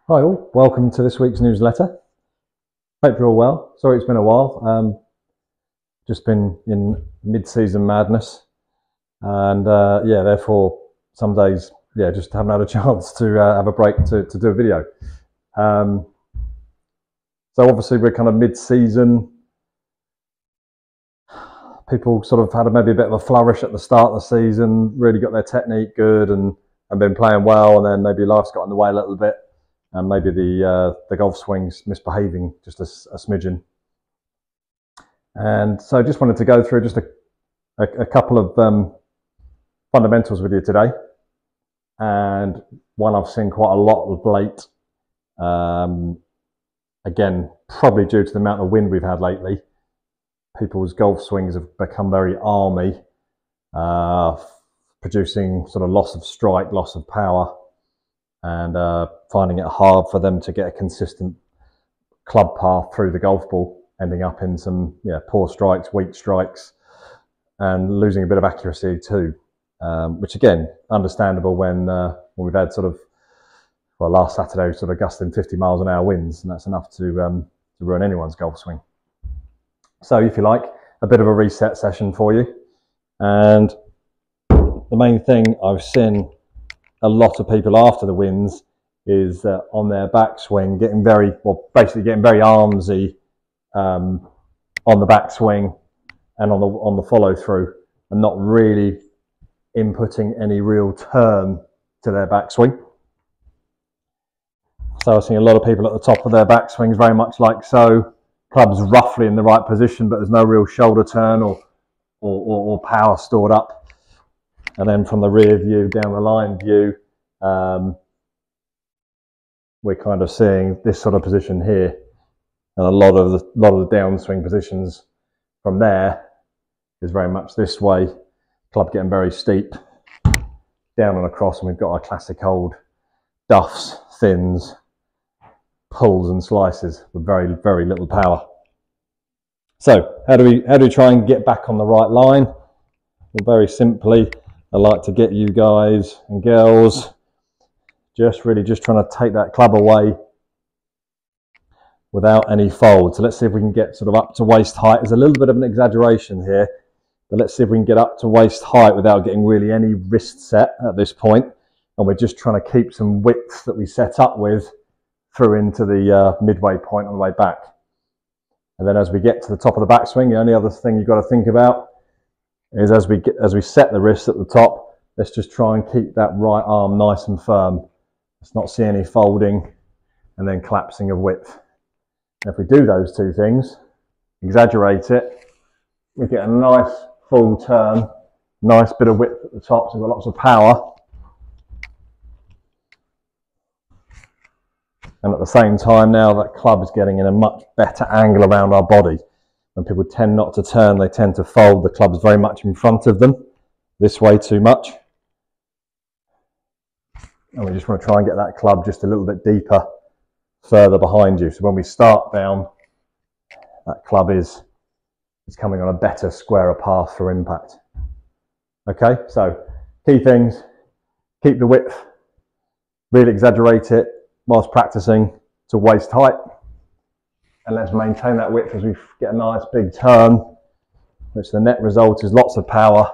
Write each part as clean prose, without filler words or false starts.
Hi all, welcome to this week's newsletter. Hope you're all well. Sorry it's been a while. Just been in mid-season madness, and therefore some days just haven't had a chance to have a break to do a video. So obviously we're kind of mid-season. People sort of had maybe a bit of a flourish at the start of the season, really got their technique good and been playing well, and then maybe life's got in the way a little bit. And maybe the golf swing's misbehaving just a smidgen. And so I just wanted to go through just a couple of fundamentals with you today. And one I've seen quite a lot of late. Again, probably due to the amount of wind we've had lately. People's golf swings have become very army, producing sort of loss of strike, loss of power, and finding it hard for them to get a consistent club path through the golf ball, ending up in some poor strikes, weak strikes, and losing a bit of accuracy too, which again, understandable when we've had sort of, well, last Saturday sort of gusting 50 miles an hour winds, and that's enough to ruin anyone's golf swing. So if you like, a bit of a reset session for you. And the main thing I've seen a lot of people after the winds is on their backswing getting very armsy on the backswing and on the follow through, and not really inputting any real turn to their backswing. So I've seen a lot of people at the top of their backswings very much like so, clubs roughly in the right position, but there's no real shoulder turn or power stored up. And then from the rear view, down the line view, we're kind of seeing this sort of position here, and a lot of the downswing positions from there is very much this way. Club getting very steep, down and across, and we've got our classic old duffs, thins, pulls and slices with very, very little power. So how do we try and get back on the right line? Well, very simply, I like to get you guys and girls just trying to take that club away without any fold. So let's see if we can get sort of up to waist height. There's a little bit of an exaggeration here, but let's see if we can get up to waist height without getting really any wrist set at this point. And we're just trying to keep some width that we set up with through into the midway point on the way back. And then as we get to the top of the backswing, the only other thing you've got to think about is as we set the wrist at the top, let's just try and keep that right arm nice and firm. Let's not see any folding and then collapsing of width. And if we do those two things, exaggerate it, we get a nice full turn, nice bit of width at the top, so we've got lots of power. And at the same time now, that club is getting in a much better angle around our body. When people tend not to turn, they tend to fold. The club's very much in front of them, this way too much. And we just want to try and get that club just a little bit deeper, further behind you. So when we start down, that club is coming on a better, squarer path for impact. Okay, so key things: keep the width, really exaggerate it whilst practicing to waist height. And let's maintain that width as we get a nice big turn, which the net result is lots of power,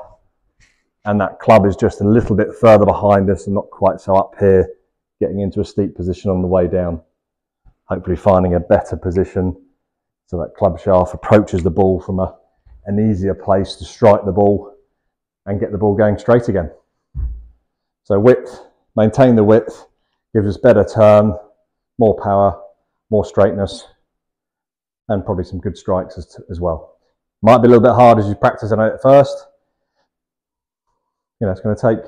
and that club is just a little bit further behind us and not quite so up here, getting into a steep position on the way down. Hopefully finding a better position so that club shaft approaches the ball from an easier place to strike the ball and get the ball going straight again. So width, maintain the width, gives us better turn, more power, more straightness, and probably some good strikes as well. Might be a little bit hard as you practice it at first. It's going to take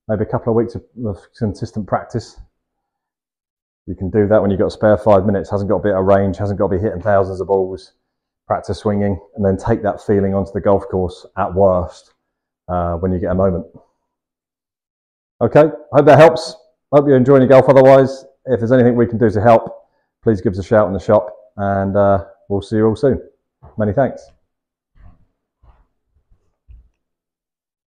maybe a couple of weeks of consistent practice. You can do that when you've got a spare 5 minutes, hasn't got a bit of range, hasn't got to be hitting thousands of balls. Practice swinging, and then take that feeling onto the golf course at worst when you get a moment. Okay, hope that helps. Hope you're enjoying your golf. Otherwise, if there's anything we can do to help, please give us a shout in the shop, and we'll see you all soon. Many thanks.